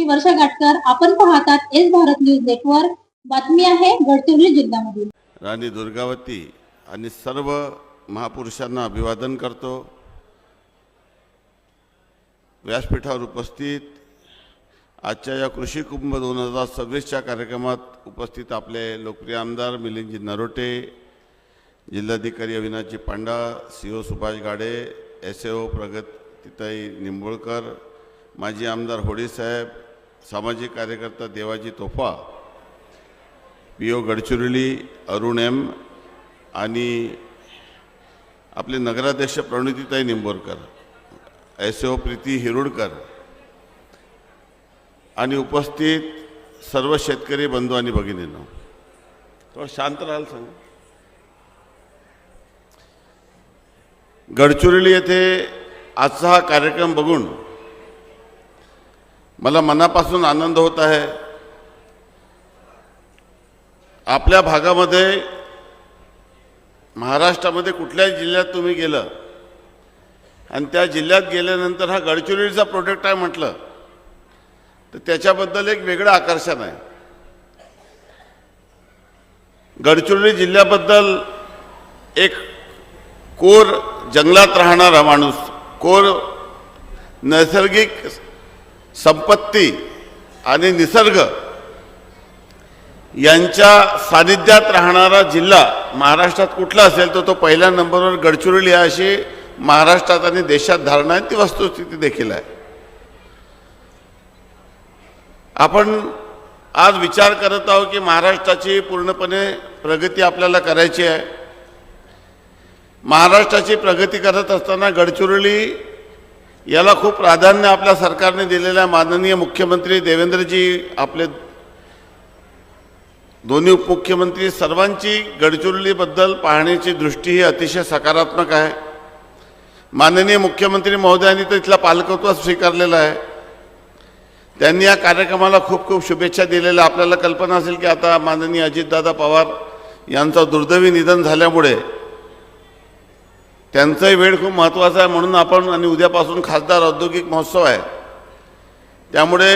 मी वर्षा गाटकर. आपण पाहतात S Bharat news network. बातमी आहे गडचिरोली जिल्ह्यामधील. राणी दुर्गावती आणि सर्व महापुरुषांना अभिवादन करतो. व्यासपीठावर उपस्थित आजच्या या कृषी कुंभ 2026च्या कार्यक्रमात उपस्थित आपले लोकप्रिय आमदार मिलिंदजी नरोटे, जिल्हाधिकारी अविनाशजी पांडा, CO सुभाष गाडे, SAO प्रगतीताई निंबोळकर, माजी आमदार होडी साहेब, सामाजिक कार्यकर्ता देवाजी तोफा, PO गडचिरोली अरुण M आणि आपले नगराध्यक्ष प्रणितीताई निंबोरकर, SAO प्रीती हिरुडकर आणि उपस्थित सर्व शेतकरी बंधू आणि भगिनींनो, थोडं शांत राहाल सांग. गडचिरोली येथे आजचा हा कार्यक्रम बघून मला मनापासून आनंद होत आहे. आपल्या भागामध्ये महाराष्ट्रामध्ये कुठल्याही जिल्ह्यात तुम्ही गेलं आणि त्या जिल्ह्यात गेल्यानंतर हा गडचिरोलीचा प्रोडक्ट आहे म्हटलं तर त्याच्याबद्दल एक वेगळं आकर्षण आहे. गडचिरोली जिल्ह्याबद्दल एक कोर जंगलात राहणारा माणूस, कोर नैसर्गिक संपत्ती आणि निसर्ग यांच्या सानिध्यात राहणारा जिल्हा महाराष्ट्रात कुठला असेल तो पहिल्या नंबरवर गडचिरोली आहे अशी महाराष्ट्रात आणि देशात धारणा आहे. ती वस्तुस्थिती देखील आहे. आपण आज विचार करत आहोत की महाराष्ट्राची पूर्णपणे प्रगती आपल्याला करायची आहे. महाराष्ट्राची प्रगती करत असताना गडचिरोली याला खूप प्राधान्य आपल्या सरकारने दिलेल्या माननीय मुख्यमंत्री देवेंद्रजी, आपले दोन्ही उपमुख्यमंत्री, सर्वांची गडचिरोलीबद्दल पाहण्याची दृष्टी ही अतिशय सकारात्मक आहे. माननीय मुख्यमंत्री महोदयांनी तर इथला पालकत्व स्वीकारलेला आहे. त्यांनी या कार्यक्रमाला खूप खूप शुभेच्छा दिलेल्या. आपल्याला कल्पना असेल की आता माननीय अजितदादा पवार यांचं दुर्दैवी निधन झाल्यामुळे त्यांचाही वेळ खूप महत्त्वाचा आहे. म्हणून आपण आणि उद्यापासून खासदार औद्योगिक महोत्सव आहे, त्यामुळे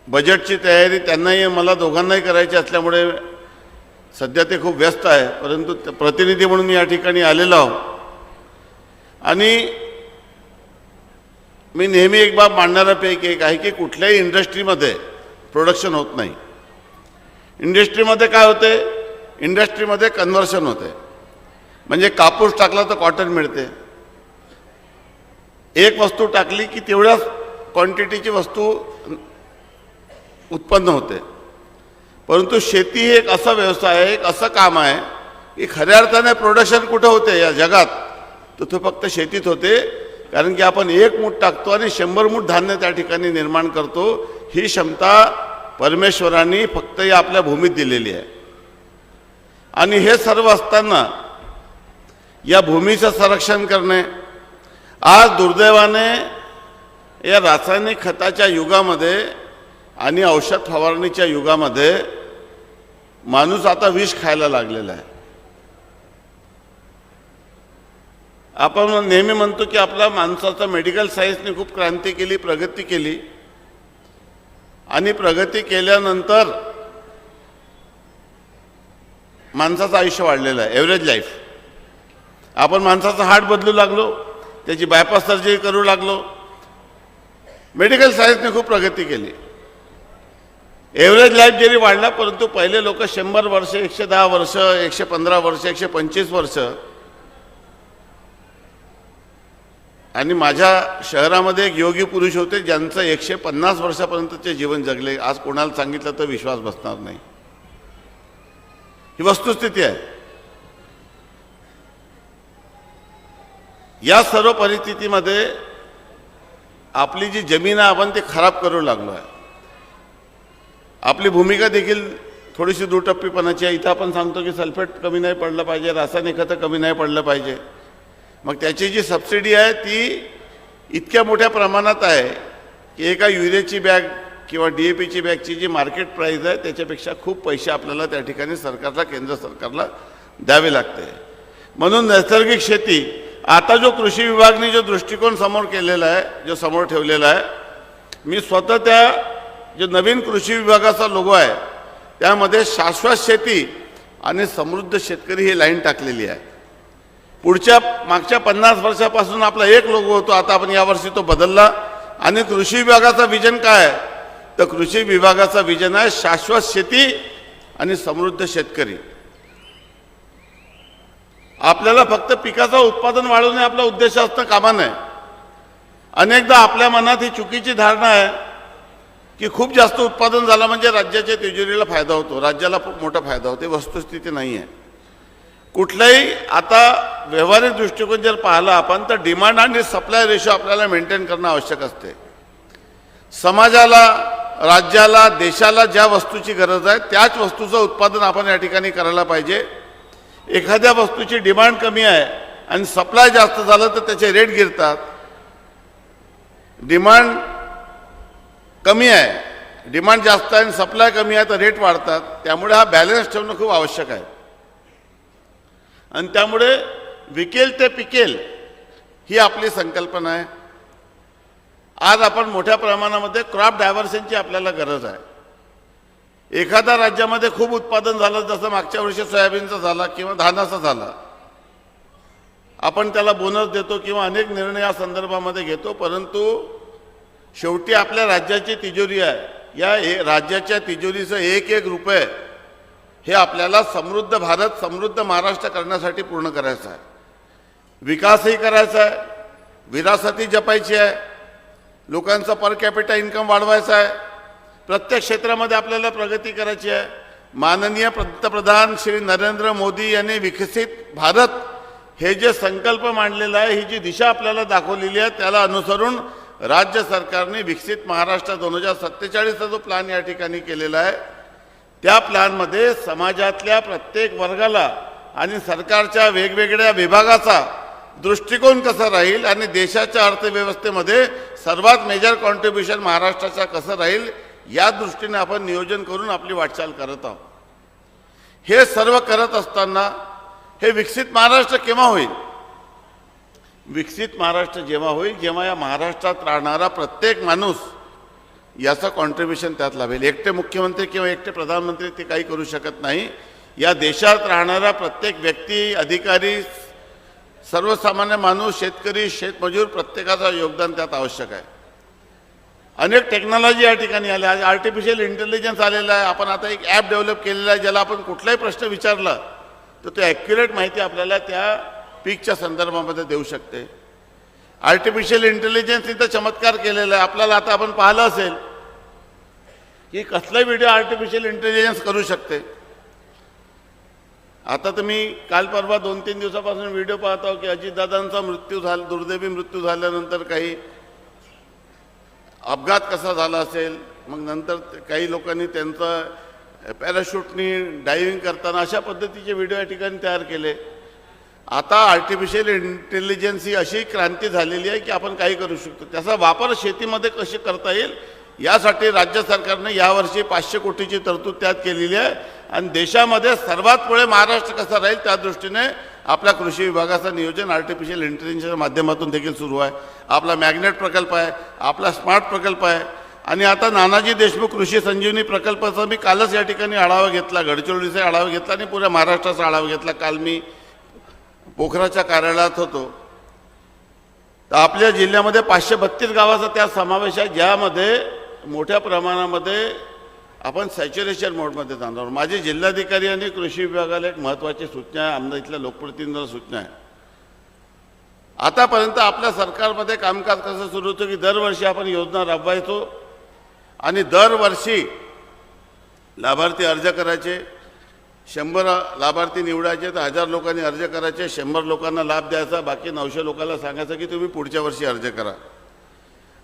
बजेटची तयारी त्यांनाही मला दोघांनाही करायची असल्यामुळे सध्या ते खूप व्यस्त आहे. परंतु प्रतिनिधी म्हणून या ठिकाणी आलेलो आहो आणि मी नेहमी एक बाब मांडणाऱ्यापैकी एक आहे की कुठल्याही इंडस्ट्रीमध्ये प्रोडक्शन होत नाही. इंडस्ट्रीमध्ये काय होते, इंडस्ट्रीमध्ये कन्व्हर्शन होते. म्हणजे कापूस टाकला तर कॉटन मिळते. एक वस्तू टाकली की तेवढ्याच क्वांटिटीची वस्तू उत्पन्न होते. परंतु शेती ही एक असा व्यवसाय आहे, एक असं काम आहे की खऱ्या अर्थाने प्रोडक्शन कुठं होते या जगात, तर तो फक्त शेतीत होते. कारण की आपण एक मूठ टाकतो आणि 100 मूठ धान्य त्या ठिकाणी निर्माण करतो. ही क्षमता परमेश्वरांनी फक्त या आपल्या भूमीत दिलेली आहे. आणि हे सर्व असताना या भूमीचं संरक्षण करणे, आज दुर्दैवाने या रासायनिक खताच्या युगामध्ये आणि औषध फवारणीच्या युगामध्ये माणूस आता विष खायला लागलेला आहे. आपण नेहमी म्हणतो की आपला माणसाचा मेडिकल सायन्सने खूप क्रांती केली, प्रगती केली आणि प्रगती केल्यानंतर माणसाचं आयुष्य वाढलेलं आहे, एव्हरेज लाईफ. आपण माणसाचं हार्ट बदलू लागलो, त्याची बायपास सर्जरी करू लागलो. मेडिकल सायन्सने खूप प्रगती केली, एव्हरेज लाईफ जरी वाढला, परंतु पहिले लोक 100 वर्ष, 110 वर्ष, 115 वर्ष, 125 वर्ष. आणि माझ्या शहरामध्ये एक योगी पुरुष होते ज्यांचं 150 वर्षापर्यंतचे जीवन जगले. आज कोणाला सांगितलं तर विश्वास बसणार नाही. ही वस्तुस्थिती आहे. या सर्व परिस्थितीमध्ये आपली जी जमीन आहे आपण ते खराब करू लागलो आहे. आपली भूमिका देखील थोडीशी दुटप्पीपणाची आहे. इथं आपण सांगतो की सल्फेट कमी नाही पडलं पाहिजे, रासायनिक खतं कमी नाही पडलं पाहिजे. मग त्याची जी सबसिडी आहे ती इतक्या मोठ्या प्रमाणात आहे की एका युरियाची बॅग किंवा DAPची बॅगची जी मार्केट प्राइस आहे त्याच्यापेक्षा खूप पैसे आपल्याला त्या ठिकाणी सरकारला, केंद्र सरकारला द्यावे लागते. म्हणून नैसर्गिक शेती, आता जो कृषी विभागाने जो दृष्टिकोन समोर केलेला आहे, जो समोर ठेवलेला आहे, मी स्वतः त्या जे नवीन कृषी विभागाचा लोगो आहे त्यामध्ये शाश्वत शेती आणि समृद्ध शेतकरी ही लाईन टाकलेली आहे. पुढच्या मागच्या 50 वर्षापासून आपला एक लोगो होतो, आता आपण यावर्षी तो बदलला. आणि कृषी विभागाचा विजन काय आहे, तर कृषी विभागाचा विजन आहे शाश्वत शेती आणि समृद्ध शेतकरी. आपल्याला फक्त पिकाचं उत्पादन वाढवणे आपला उद्देश असणं कामा नये. अनेकदा आपल्या मनात ही चुकीची धारणा आहे की खूप जास्त उत्पादन झालं म्हणजे राज्याच्या तिजोरीला फायदा होतो, राज्याला खूप मोठा फायदा होतो. वस्तुस्थिती नाही आहे. कुठलाही आता व्यावहारिक दृष्टिकोन जर पाहिला आपण तर डिमांड आणि सप्लाय रेशो आपल्याला मेंटेन करणं आवश्यक असते. समाजाला, राज्याला, देशाला ज्या वस्तूची गरज आहे त्याच वस्तूचं उत्पादन आपण या ठिकाणी करायला पाहिजे. एखाद्या वस्तूची डिमांड कमी आहे आणि सप्लाय जास्त झालं तर त्याचे रेट गिरतात. डिमांड कमी आहे, डिमांड जास्त आहे आणि सप्लाय कमी आहे तर रेट वाढतात. त्यामुळे हा बॅलन्स ठेवणं खूप आवश्यक आहे. आणि त्यामुळे विकेल ते पिकेल ही आपली संकल्पना आहे. आज आपण मोठ्या प्रमाणामध्ये क्रॉप डायव्हर्शनची आपल्याला गरज आहे. एखाद्या राज्यामध्ये खूप उत्पादन झालं, जसं मागच्या वर्षी सोयाबीनचं झाला किंवा धानाचा झाला, आपण त्याला बोनस देतो किंवा अनेक निर्णय या संदर्भामध्ये घेतो. परंतु शेवटी आपल्या राज्याची तिजोरी आहे. या राज्याच्या तिजोरीचं एक एक रुपये हे आपल्याला समृद्ध भारत, समृद्ध महाराष्ट्र करण्यासाठी पूर्ण करायचं आहे. विकासही करायचा आहे, विरासतही जपायची आहे, लोकांचा पर कॅपिटा इन्कम वाढवायचा आहे, प्रत्येक क्षेत्रामध्ये आपल्याला प्रगती करायची आहे. माननीय पंतप्रधान श्री नरेंद्र मोदी यांनी विकसित भारत हे जे संकल्प मांडलेला आहे, ही जी दिशा आपल्याला दाखवलेली आहे, त्याला अनुसरून राज्य सरकारने विकसित महाराष्ट्र 2047चा जो प्लॅन या ठिकाणी केलेला आहे, त्या प्लॅनमध्ये समाजातल्या प्रत्येक वर्गाला आणि सरकारच्या वेगवेगळ्या विभागाचा दृष्टिकोन कसा राहील आणि देशाच्या अर्थव्यवस्थेमध्ये सर्वात मेजर कॉन्ट्रीब्युशन महाराष्ट्राचा कसं राहील या दृष्टीने आपण नियोजन करून आपली वाटचाल करत आहोत. हे सर्व करत असताना हे विकसित महाराष्ट्र केव्हा होईल? विकसित महाराष्ट्र जेव्हा होईल जेव्हा या महाराष्ट्रात राहणारा प्रत्येक माणूस याचं कॉन्ट्रीब्युशन त्यात लावेल. एकटे मुख्यमंत्री किंवा एकटे प्रधानमंत्री ते काही करू शकत नाही. या देशात राहणारा प्रत्येक व्यक्ती, अधिकारी, सर्वसामान्य माणूस, शेतकरी, शेतमजूर प्रत्येकाचं योगदान त्यात आवश्यक आहे. अनेक टेक्नॉलॉजी या ठिकाणी आल्या. आज आर्टिफिशियल इंटेलिजन्स आलेला आहे. आपण आता एक ॲप डेव्हलप केलेला आहे ज्याला आपण कुठलाही प्रश्न विचारला तर तो ॲक्युरेट माहिती आपल्याला त्या पीकच्या संदर्भामध्ये देऊ शकते. आर्टिफिशियल इंटेलिजन्सने तर चमत्कार केलेला आहे. आपल्याला आता आपण पाहिलं असेल की कसलाही व्हिडिओ आर्टिफिशियल इंटेलिजन्स करू शकते. आता तुम्ही काल परवा 2-3 दिवसापासून व्हिडिओ पाहता की अजितदादांचा मृत्यू झाला, दुर्दैवी मृत्यू झाल्यानंतर काही अपघात कसा झाला असेल, मग नंतर काही लोकांनी त्यांचं पॅराशूटनी डायव्हिंग करताना अशा पद्धतीचे व्हिडिओ या ठिकाणी तयार केले. आता आर्टिफिशियल इंटेलिजन्स ही अशी क्रांती झालेली आहे की आपण काही करू शकतो. त्याचा वापर शेतीमध्ये कसे करता येईल यासाठी राज्य सरकारने यावर्षी 500 कोटीची तरतूद त्यात केलेली आहे. आणि देशामध्ये सर्वात पुढे महाराष्ट्र कसा राहील त्या दृष्टीने आपल्या कृषी विभागाचं नियोजन आर्टिफिशियल इंटेलिजन्सच्या माध्यमातून देखील सुरू आहे. आपला मॅग्नेट प्रकल्प आहे, आपला स्मार्ट प्रकल्प आहे आणि आता नानाजी देशमुख कृषी संजीवनी प्रकल्पाचा मी कालच या ठिकाणी आढावा घेतला. गडचिरोलीचा आढावा घेतला आणि पुऱ्या महाराष्ट्राचा आढावा घेतला. काल मी पोखराच्या कार्यालयात होतो. तर आपल्या जिल्ह्यामध्ये 532 गावाचा त्यात समावेश आहे ज्यामध्ये मोठ्या प्रमाणामध्ये आपण सॅच्युरेशन मोडमध्ये जाणार. माझे जिल्हाधिकारी आणि कृषी विभागाला एक महत्त्वाची सूचना आहे, आमदार इथल्या लोकप्रतिनिधींना सूचना आहे. आतापर्यंत आपल्या सरकारमध्ये कामकाज कसं सुरू होतं की दरवर्षी आपण योजना राबवायचो आणि दरवर्षी लाभार्थी अर्ज करायचे. 100 लाभार्थी निवडायचे तर 1000 लोकांनी अर्ज करायचे. 100 लोकांना लाभ द्यायचा, बाकी 900 लोकांना सांगायचं की तुम्ही पुढच्या वर्षी अर्ज करा.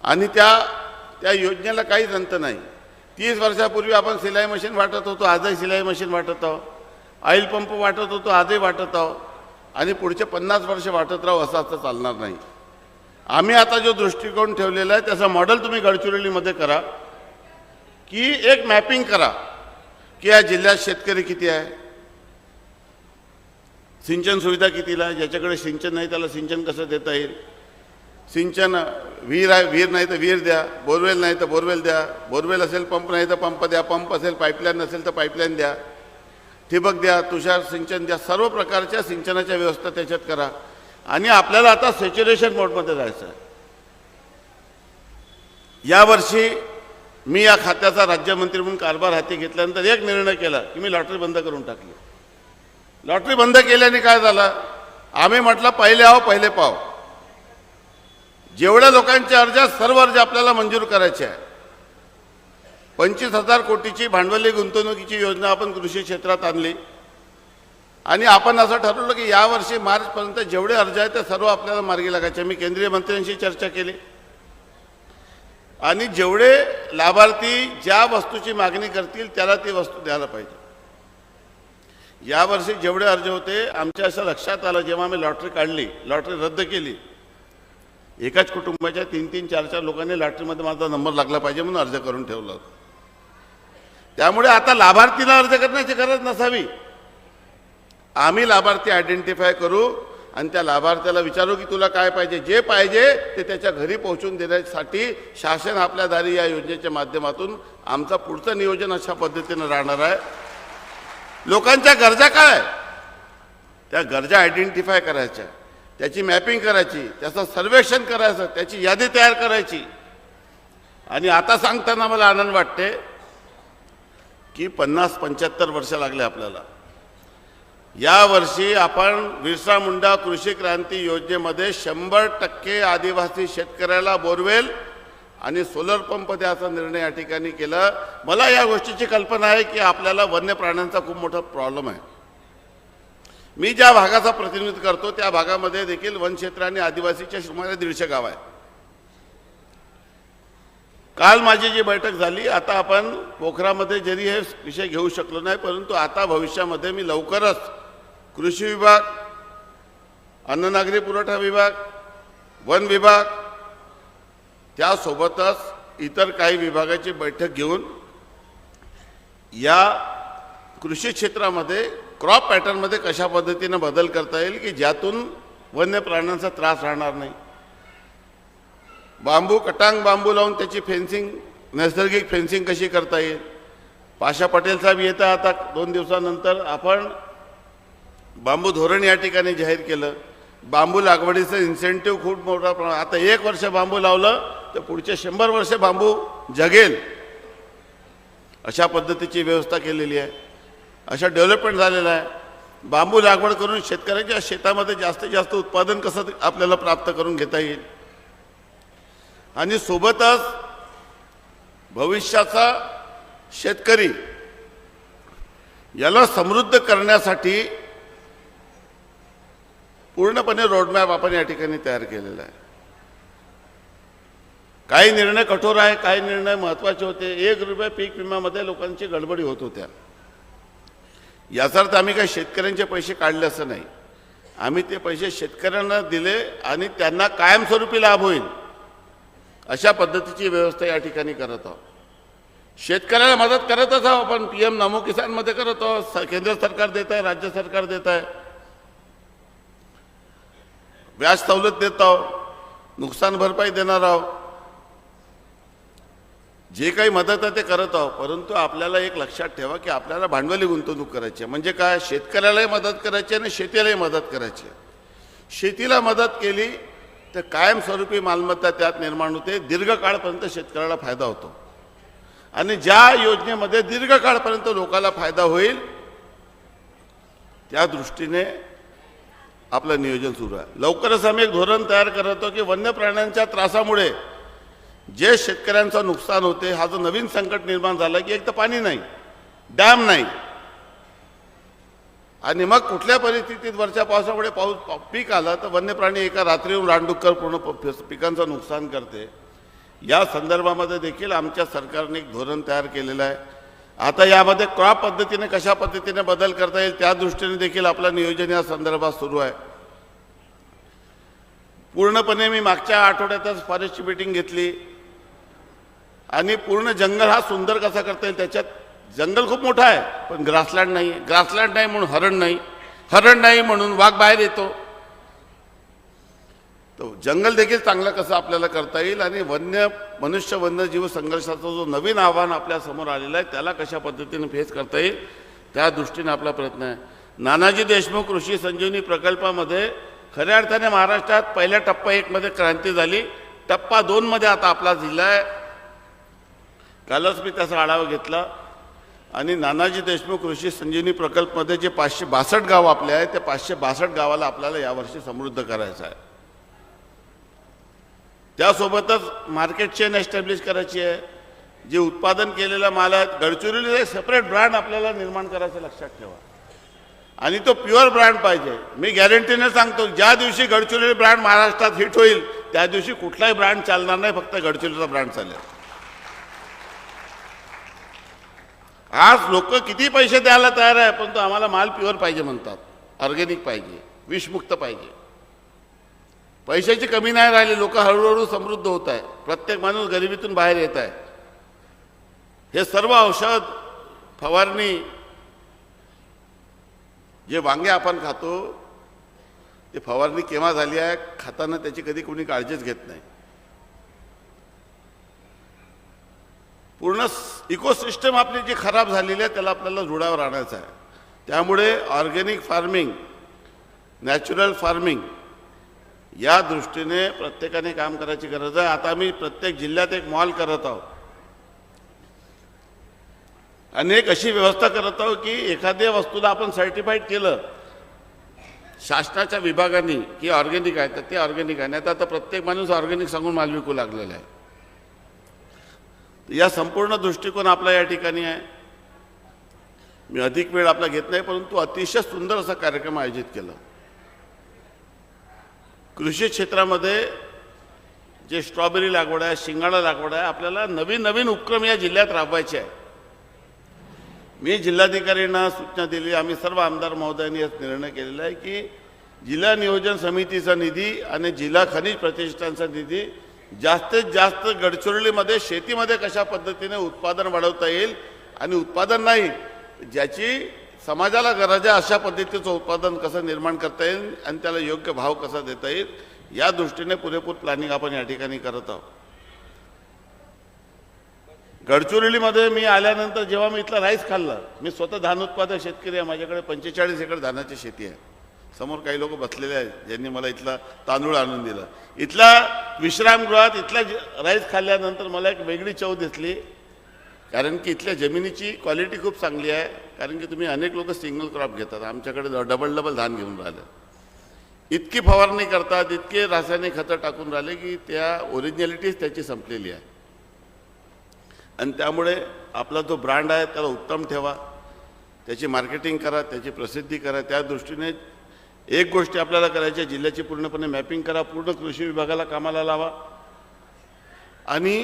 आणि त्या योजनेला काहीच अंत नाही. 30 वर्षापूर्वी आपण सिलाई मशीन वाटत होतो, आजही सिलाई मशीन वाटत आहोत. ऑइल पंप वाटत होतो, आजही वाटत आहोत. आणि पुढचे 50 वर्ष वाटत राहू असं चालणार नाही. आम्ही आता जो दृष्टिकोन ठेवलेला आहे त्याचा मॉडेल तुम्ही गडचिरोलीमध्ये करा की एक मॅपिंग करा की या जिल्ह्यात शेतकरी किती आहे, सिंचन सुविधा कितीला आहे, ज्याच्याकडे सिंचन नाही त्याला सिंचन कसं देता येईल, सिंचन विहीर नाही तर विहीर द्या, बोरवेल नाही तर बोरवेल द्या, बोरवेल असेल पंप नाही तर पंप द्या, पंप असेल पाईपलाईन नसेल तर पाईपलाईन द्या, ठिबक द्या, तुषार सिंचन द्या, सर्व प्रकारच्या सिंचनाच्या व्यवस्था त्याच्यात करा. आणि आपल्याला आता सॅच्युरेशन मोडमध्ये जायचं आहे. यावर्षी मी या खात्याचा राज्यमंत्री म्हणून कारभार हाती घेतल्यानंतर एक निर्णय केला की मी लॉटरी बंद करून टाकली. लॉटरी बंद केल्याने काय झालं, आम्ही म्हटलं पहिले आहो पहिले पाव. जेवढ्या लोकांचे अर्ज सर्व अर्ज आपल्याला मंजूर करायचे आहे. 25,000 कोटीची भांडवली गुंतवणुकीची योजना आपण कृषी क्षेत्रात आणली आणि आपण असं ठरवलं की यावर्षी मार्चपर्यंत जेवढे अर्ज आहेत ते सर्व आपल्याला मार्गी लागायचे. मी केंद्रीय मंत्र्यांशी चर्चा केली आणि जेवढे लाभार्थी ज्या वस्तूची मागणी करतील त्याला ती वस्तू द्यायला पाहिजे. यावर्षी जेवढे अर्ज होते आमच्या असं लक्षात आलं जेव्हा आम्ही लॉटरी काढली, लॉटरी रद्द केली, एकाच कुटुंबाच्या 3-3, 4-4 लोकांनी लॉटरीमध्ये माझा नंबर लागला पाहिजे म्हणून अर्ज करून ठेवला होता. त्यामुळे आता लाभार्थीला अर्ज करण्याची गरज नसावी. आम्ही लाभार्थी आयडेंटिफाय करू आणि त्या लाभार्थ्याला विचारू की तुला काय पाहिजे, जे पाहिजे ते त्याच्या घरी पोहोचून देण्यासाठी शासन आपल्या दारी या योजनेच्या माध्यमातून आमचं पुढचं नियोजन अशा पद्धतीनं राहणार आहे. लोकांच्या गरजा काय, त्या गरजा आयडेंटिफाय करायच्या, त्याची मॅपिंग करायची, त्याचं सर्वेक्षण करायचं, त्याची यादी तयार करायची. आणि आता सांगताना मला आनंद वाटते की 50-75 वर्ष लागले आपल्याला. यावर्षी आपण बिरसा मुंडा कृषी क्रांती योजनेमध्ये 100% आदिवासी शेतकऱ्याला बोरवेल आणि सोलर पंप द्यायचा निर्णय या ठिकाणी केला. मला या गोष्टीची कल्पना आहे की आपल्याला वन्य प्राण्यांचा खूप मोठा प्रॉब्लेम आहे. मी ज्या भागाचा प्रतिनिधित्व करतो त्या भागामध्ये देखील वनक्षेत्र आणि आदिवासीच्या सुमारे 150 गाव आहे. काल माझी जी बैठक झाली, आता आपण पोखरामध्ये जरी हे विषय घेऊ शकलो नाही, परंतु आता भविष्यामध्ये मी लवकरच कृषी विभाग, अन्न नागरी पुरवठा विभाग, वन विभाग, त्यासोबतच इतर काही विभागाची बैठक घेऊन या कृषी क्षेत्रामध्ये क्रॉप पॅटर्नमध्ये कशा पद्धतीने बदल करता येईल की ज्यातून वन्य प्राण्यांचा त्रास राहणार नाही. बांबू, कटांग बांबू लावून त्याची फेन्सिंग, नैसर्गिक फेन्सिंग कशी करता येईल. पाशा पटेल साहेब येतात आता 2 दिवसानंतर. आपण बांबू धोरण या ठिकाणी जाहीर केलं. बांबू लागवडीचं इन्सेंटिव्ह खूप मोठा प्रमाण. आता 1 वर्ष बांबू लावलं तर पुढचे 100 वर्ष बांबू जगेल अशा पद्धतीची व्यवस्था केलेली आहे. अशा डेव्हलपमेंट झालेलं आहे. बांबू लागवड करून शेतकऱ्याच्या शेतामध्ये जास्तीत जास्त उत्पादन कसं आपल्याला प्राप्त करून घेता येईल. आणि सोबतच भविष्याचा शेतकरी याला समृद्ध करण्यासाठी पूर्णपणे रोडमॅप आपण या ठिकाणी तयार केलेला आहे. काही निर्णय कठोर आहे, काही निर्णय महत्त्वाचे होते. 1 रुपये पीक विम्यामध्ये लोकांची गडबडी होत होत्या. याचा अर्थ आम्ही काही शेतकऱ्यांचे पैसे काढले असं नाही. आम्ही ते पैसे शेतकऱ्यांना दिले आणि त्यांना कायमस्वरूपी लाभ होईल अशा पद्धतीची व्यवस्था या ठिकाणी करत आहोत. शेतकऱ्याला मदत करतच आहोत आपण. PM नमो किसानमध्ये करत आहोत. केंद्र सरकार देत आहे, राज्य सरकार देत आहे. व्याज सवलत देत आहोत, नुकसान भरपाई देणार आहोत. जे काही मदत आहे ते करत आहोत. परंतु आपल्याला एक लक्षात ठेवा की आपल्याला भांडवली गुंतवणूक करायची आहे. म्हणजे काय, शेतकऱ्यालाही मदत करायची आणि शेतीलाही मदत करायची आहे. शेतीला मदत केली तर कायमस्वरूपी मालमत्ता त्यात निर्माण होते. दीर्घकाळपर्यंत शेतकऱ्याला फायदा होतो. आणि ज्या योजनेमध्ये दीर्घकाळपर्यंत लोकांना फायदा होईल त्या दृष्टीने आपलं नियोजन सुरू आहे. लवकरच आम्ही एक धोरण तयार करतो की वन्य प्राण्यांच्या त्रासामुळे जे शेतकऱ्यांचं नुकसान होते, हा जो नवीन संकट निर्माण झाला की एक तर पाणी नाही, डॅम नाही, आणि मग कुठल्या परिस्थितीत वरच्या पावसामुळे पीक आलं तर वन्य प्राणी एका रात्रीहून रानडुक्कर पूर्ण पिकांचं नुकसान करते. या संदर्भामध्ये देखील आमच्या सरकारने एक धोरण तयार केलेलं आहे. आता यामध्ये क्रॉप पद्धतीने कशा पद्धतीने बदल करता येईल त्या दृष्टीने देखील आपलं नियोजन या संदर्भात सुरू आहे. पूर्णपणे मी मागच्या आठवड्यातच फॉरेस्टची मीटिंग घेतली आणि पूर्ण जंगल हा सुंदर कसा करता येईल. त्याच्यात जंगल खूप मोठं आहे पण ग्रासलँड नाही. ग्रासलँड नाही म्हणून हरण नाही, हरण नाही म्हणून वाघ बाहेर येतो. तर जंगल देखील चांगलं कसं आपल्याला करता येईल आणि मनुष्य वन्यजीव संघर्षाचा जो नवीन आव्हान आपल्या समोर आलेला आहे त्याला कशा पद्धतीने फेस करता येईल त्या दृष्टीने आपला प्रयत्न आहे. नानाजी देशमुख कृषी संजीवनी प्रकल्पामध्ये खऱ्या अर्थाने महाराष्ट्रात पहिल्या टप्पा 1 मध्ये क्रांती झाली. टप्पा 2 मध्ये आता आपला जिल्हा आहे. कालच मी त्याचा आढावा घेतला आणि नानाजी देशमुख कृषी संजीवनी प्रकल्पमध्ये जे 562 गाव आपले आहेत त्या 562 गावाला आपल्याला यावर्षी समृद्ध करायचं आहे. त्यासोबतच मार्केट चेन एस्टॅब्लिश करायची आहे. जे उत्पादन केलेला माल आहे गडचिरोलीला एक सेपरेट ब्रँड आपल्याला निर्माण करायचं लक्षात ठेवा आणि तो प्युअर ब्रँड पाहिजे. मी गॅरंटीने सांगतो ज्या दिवशी गडचिरोली ब्रँड महाराष्ट्रात हिट होईल त्या दिवशी कुठलाही ब्रँड चालणार नाही, फक्त गडचिरोलीचा ब्रँड चालेल. आज लोक किती पैसे द्यायला तयार आहे पण तो आम्हाला माल प्युअर पाहिजे म्हणतात, ऑर्गॅनिक पाहिजे, विषमुक्त पाहिजे. पैशाची कमी नाही राहिली. लोक हळूहळू समृद्ध होत आहे. प्रत्येक माणूस गरिबीतून बाहेर येत आहे. हे सर्व औषध फवारणी जे वांगे आपण खातो ते फवारणी केव्हा झाली आहे खाताना त्याची कधी कोणी काळजीच घेत नाही. पूर्ण इकोसिस्टम आपली जी खराब झालेली आहे त्याला आपल्याला जुळावर आणायचं आहे. त्यामुळे ऑर्गॅनिक फार्मिंग, नॅचरल फार्मिंग या दृष्टीने प्रत्येकाने काम करायची गरज आहे. आता आम्ही प्रत्येक जिल्ह्यात एक मॉल करत आहोत आणि एक अशी व्यवस्था करत आहोत की एखाद्या वस्तूला आपण सर्टिफाईड केलं शासनाच्या विभागाने की ऑर्गॅनिक आहे तर ते ऑर्गॅनिक आहे. नाही तर आता प्रत्येक माणूस ऑर्गॅनिक सांगून माल विकू लागलेला आहे. या संपूर्ण दृष्टिकोन आपला या ठिकाणी आहे. मी अधिक वेळ आपला घेत नाही परंतु अतिशय सुंदर असा कार्यक्रम आयोजित केला. कृषी क्षेत्रामध्ये जे स्ट्रॉबेरी लागवड आहे, शिंगाडा लागवड आहे, आपल्याला नवीन नवीन उपक्रम या जिल्ह्यात राबवायचे आहे. मी जिल्हाधिकाऱ्यांना सूचना दिली. आम्ही सर्व आमदार महोदयांनी निर्णय केलेला आहे की जिल्हा नियोजन समितीचा निधी आणि जिल्हा खनिज प्रतिष्ठानचा निधी जास्तीत जास्त गडचिरोलीमध्ये शेतीमध्ये कशा पद्धतीने उत्पादन वाढवता येईल आणि उत्पादन नाही ज्याची समाजाला गरज आहे अशा पद्धतीचं उत्पादन कसं निर्माण करता येईल आणि त्याला योग्य भाव कसा देता येईल या दृष्टीने पुरेपूर प्लॅनिंग आपण या ठिकाणी करत आहोत. गडचिरोलीमध्ये मी आल्यानंतर जेव्हा मी इथला राईस खाल्ला, मी स्वतः धान उत्पादक शेतकरी आहे. माझ्याकडे 45 एकर धानाची शेती आहे. समोर काही लोक बसलेले आहेत ज्यांनी मला इथला तांदूळ आणून दिला. इथला विश्रामगृहात इथला राईस खाल्ल्यानंतर मला एक वेगळी चव दिसली. कारण की इथल्या जमिनीची क्वालिटी खूप चांगली आहे. कारण की तुम्ही अनेक लोक सिंगल क्रॉप घेतात, आमच्याकडे डबल धान घेऊन राहिले. इतकी फवारणी करतात, इतके रासायनिक खतं टाकून राहिले की त्या ओरिजिनॅलिटीच त्याची संपलेली आहे. आणि त्यामुळे आपला जो ब्रँड आहे त्याला उत्तम ठेवा, त्याची मार्केटिंग करा, त्याची प्रसिद्धी करा. त्या दृष्टीने एक गोष्टी आपल्याला करायची, जिल्ह्याची पूर्णपणे मॅपिंग करा, पूर्ण कृषी विभागाला कामाला लावा आणि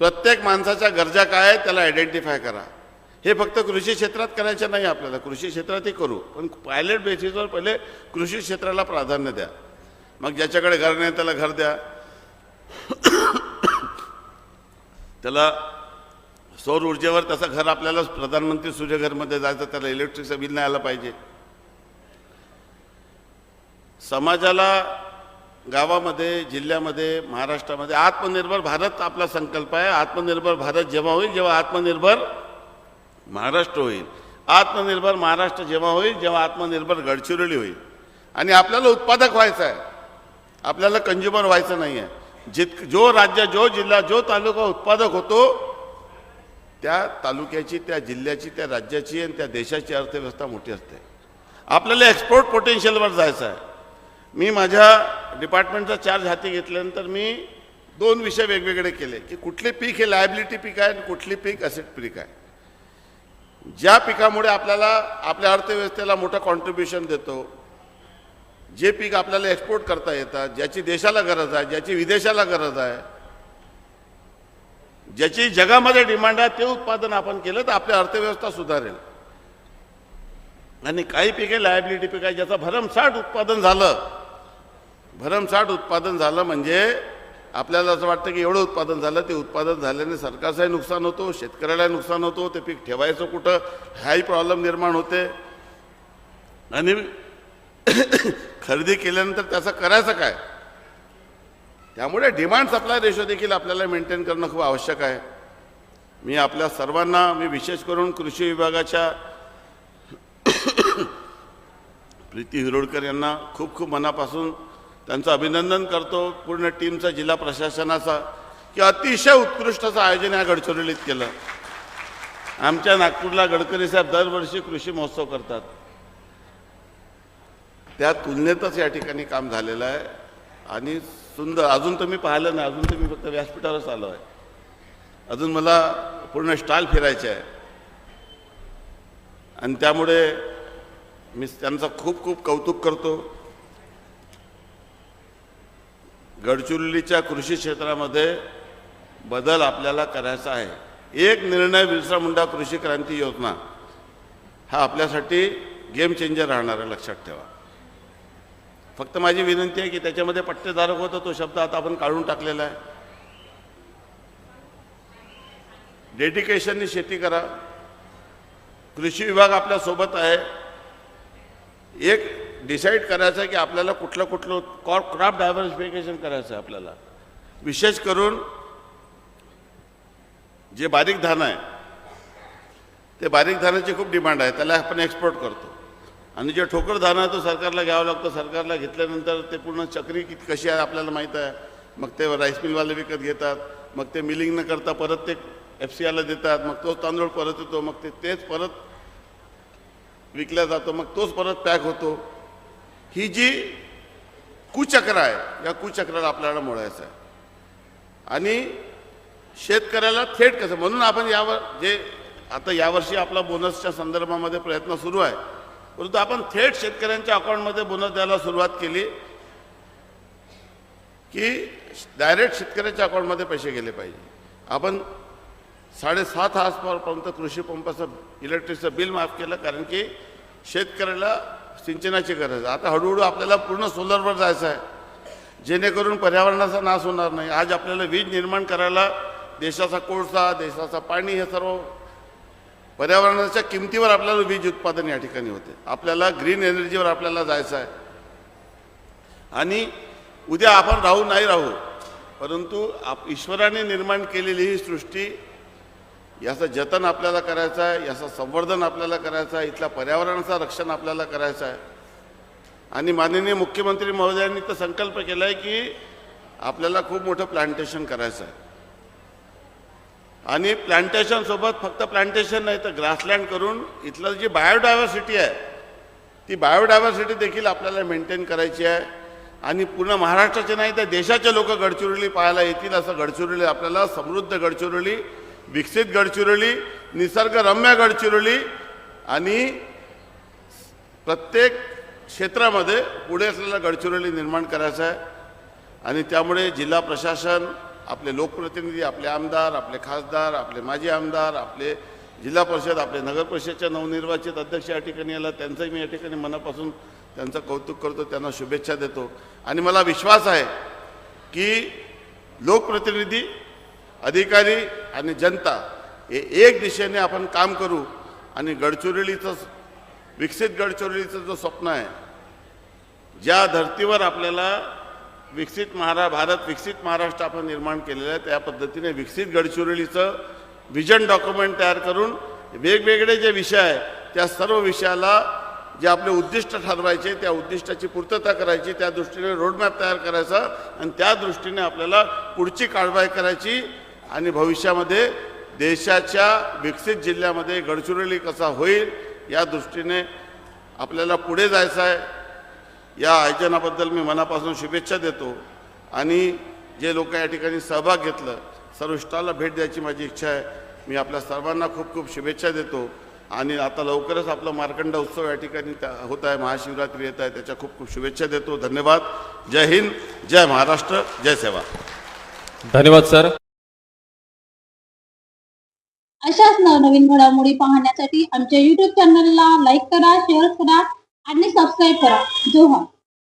प्रत्येक माणसाच्या गरजा काय आहेत त्याला आयडेंटिफाय करा. हे फक्त कृषी क्षेत्रात करायचं नाही. आपल्याला कृषी क्षेत्रातही करू पण पायलट बेसिसवर पहिले कृषी क्षेत्राला प्राधान्य द्या. मग ज्याच्याकडे घर नाही त्याला घर द्या, त्याला सौर ऊर्जेवर त्याचं घर आपल्याला प्रधानमंत्री सूर्यघरमध्ये जायचं, त्याला इलेक्ट्रिकचं बिल नाही आलं पाहिजे. समाजाला गावामध्ये, जिल्ह्यामध्ये, महाराष्ट्रामध्ये आत्मनिर्भर भारत आपला संकल्प आहे. आत्मनिर्भर भारत जेव्हा होईल जेव्हा आत्मनिर्भर महाराष्ट्र होईल. आत्मनिर्भर महाराष्ट्र जेव्हा होईल जेव्हा आत्मनिर्भर गडचिरोली होईल. आणि आपल्याला उत्पादक व्हायचं आहे, आपल्याला कंझ्युमर व्हायचं नाही आहे. जो राज्य, जो जिल्हा, जो तालुका उत्पादक होतो त्या तालुक्याची, त्या जिल्ह्याची, त्या राज्याची आणि त्या देशाची अर्थव्यवस्था मोठी असते. आपल्याला एक्सपोर्ट पोटेन्शियलवर जायचं आहे. मी माझ्या डिपार्टमेंटचा चार्ज हाती घेतल्यानंतर मी 2 विषय वेगवेगळे केले की कुठले पीक हे लायबिलिटी पीक आहे आणि कुठली पीक असेट पीक आहे. ज्या पिकामुळे आपल्याला आपल्या अर्थव्यवस्थेला मोठं कॉन्ट्रीब्युशन देतो, जे पीक आपल्याला एक्सपोर्ट करता येतात, ज्याची देशाला गरज आहे, ज्याची विदेशाला गरज आहे, ज्याची जगामध्ये डिमांड आहे ते उत्पादन आपण केलं तर आपली अर्थव्यवस्था सुधारेल. आणि काही पिके लायबिलिटी पीक आहे ज्याचं भरमसाठ उत्पादन झालं म्हणजे आपल्याला असं वाटतं की एवढं उत्पादन झालं. ते उत्पादन झाल्याने सरकारचंही नुकसान होतो, शेतकऱ्यालाही नुकसान होतो, ते पीक ठेवायचं कुठं हाही प्रॉब्लेम निर्माण होते. आणि खरेदी केल्यानंतर त्याचं करायचं काय त्यामुळे डिमांड सप्लाय रेशो देखील आपल्याला मेंटेन करणं खूप आवश्यक आहे. मी आपल्या सर्वांना विशेष करून कृषी विभागाच्या प्रीती हिरोडकर यांना खूप खूप मनापासून त्यांचं अभिनंदन करतो, पूर्ण टीमचा, जिल्हा प्रशासनाचा, की अतिशय उत्कृष्ट असं आयोजन या गडचिरोलीत केलं. आमच्या नागपूरला गडकरी साहेब दरवर्षी कृषी महोत्सव करतात, त्या तुलनेतच या ठिकाणी काम झालेलं आहे आणि सुंदर. अजून तर मी पाहिलं नाही, अजून तर मी फक्त व्यासपीठावरच आलो आहे. अजून मला पूर्ण स्टॉल फिरायचे आहे आणि त्यामुळे मी त्यांचं खूप खूप कौतुक करतो. गडचिरोलीच्या कृषी क्षेत्रामध्ये बदल आपल्याला करायचा आहे. एक निर्णय बिरसा मुंडा कृषी क्रांती योजना हा आपल्यासाठी गेम चेंजर राहणार आहे, लक्षात ठेवा. फक्त माझी विनंती आहे की त्याच्यामध्ये पट्टेधारक होता तो शब्द आता आपण काढून टाकलेला आहे. डेडिकेशननी शेती करा. कृषी विभाग आपल्या सोबत आहे. एक डिसाईड करायचं आहे की आपल्याला कुठलं क्रॉप डायव्हर्सिफिकेशन करायचं आहे. आपल्याला विशेष करून जे बारीक धान आहे ते बारीक धानाची खूप डिमांड आहे, त्याला आपण एक्सपोर्ट करतो. आणि जे ठोकर धान आहे तो सरकारला घ्यावं लागतं. सरकारला घेतल्यानंतर ते पूर्ण चक्री कशी आहे आपल्याला माहीत आहे. मग ते राईस मिलवाले विकत घेतात, मग ते मिलिंग न करता परत ते FCIला देतात, मग तोच तांदूळ परत येतो, मग तेच परत विकला जातो, मग तोच परत पॅक होतो. ही जी कुचक्र आहे, या कुचक्राला आपल्याला मोडायचं आहे. आणि शेतकऱ्याला थेट कसं, म्हणून आपण आता यावर्षी आपला बोनसच्या संदर्भामध्ये प्रयत्न सुरू आहे, परंतु आपण थेट शेतकऱ्यांच्या अकाउंटमध्ये बोनस द्यायला सुरुवात केली की डायरेक्ट शेतकऱ्याच्या अकाउंटमध्ये पैसे गेले पाहिजे. आपण 7,500 पर्यंत कृषी पंपाचं इलेक्ट्रिकचं बिल माफ केलं, कारण की शेतकऱ्याला सिंचनाची गरज आहे. आता हळूहळू आपल्याला पूर्ण सोलरवर जायचं आहे, जेणेकरून पर्यावरणाचा नाश होणार नाही. आज आपल्याला वीज निर्माण करायला देशाचा कोळसा, देशाचा पाणी, हे सर्व पर्यावरणाच्या किमतीवर आपल्याला वीज उत्पादन या ठिकाणी होते. आपल्याला ग्रीन एनर्जीवर आपल्याला जायचं आहे. आणि उद्या आपण राहू नाही राहू, परंतु ईश्वराने निर्माण केलेली ही सृष्टी, याचं जतन आपल्याला करायचं आहे, याचं संवर्धन आपल्याला करायचं आहे, इथल्या पर्यावरणाचं रक्षण आपल्याला करायचं आहे. आणि माननीय मुख्यमंत्री महोदयांनी तर संकल्प केला आहे की आपल्याला खूप मोठं प्लांटेशन करायचं आहे. आणि प्लांटेशनसोबत फक्त प्लांटेशन नाही तर ग्रासलँड करून इथलं जी बायोडायव्हर्सिटी आहे ती बायोडायव्हर्सिटी देखील आपल्याला मेंटेन करायची आहे. आणि पूर्ण महाराष्ट्राचे नाही तर देशाचे लोक गडचिरोली पाहायला येतील असं गडचिरोली, आपल्याला समृद्ध गडचिरोली, विकसित गडचिरोली, निसर्गरम्य गडचिरोली आणि प्रत्येक क्षेत्रामध्ये पुढे असलेला गडचिरोली निर्माण करायचा आहे. आणि त्यामुळे जिल्हा प्रशासन, आपले लोकप्रतिनिधी, आपले आमदार, आपले खासदार, आपले माजी आमदार, आपले जिल्हा परिषद, आपले नगर परिषदच्या नवनिर्वाचित अध्यक्ष या ठिकाणी आला, त्यांचंही मी या ठिकाणी मनापासून त्यांचं कौतुक करतो, त्यांना शुभेच्छा देतो. आणि मला विश्वास आहे की लोकप्रतिनिधी, अधिकारी आणि जनता हे एक दिशेने आपण काम करू आणि गडचिरोलीचं, विकसित गडचिरोलीचं जो स्वप्न आहे, ज्या धर्तीवर आपल्याला भारत विकसित महाराष्ट्र आपण निर्माण केलेलं आहे, त्या पद्धतीने विकसित गडचिरोलीचं विजन डॉक्युमेंट तयार करून वेगवेगळे जे विषय आहे त्या सर्व विषयाला जे आपले उद्दिष्ट ठरवायचे, त्या उद्दिष्टाची पूर्तता करायची, त्या दृष्टीने रोडमॅप तयार करायचा आणि त्या दृष्टीने आपल्याला पुढची कारवाई करायची. आणि भविष्यामध्ये देशाच्या विकसित जिल्ह्यामध्ये गडचिरोली कसा होईल या दृष्टीने आपल्याला पुढे जायचं आहे. या आयोजनाबद्दल मी मनापासून शुभेच्छा देतो. आणि जे लोक या ठिकाणी सहभाग घेतलं, सर्व स्टॉलला भेट द्यायची माझी इच्छा आहे. मी आपल्या सर्वांना खूप खूप शुभेच्छा देतो. आणि आता लवकरच आपला मार्कंड उत्सव या ठिकाणी होत आहे, महाशिवरात्री येत आहे, त्याच्या खूप खूप शुभेच्छा देतो. धन्यवाद. जय हिंद, जय महाराष्ट्र, जय सेवा. धन्यवाद सर. अशाच नवनवीन घडामोडी पाहण्यासाठी आमच्या YouTube चॅनलला लाईक करा, शेअर करा आणि सबस्क्राईब करा. जोहार.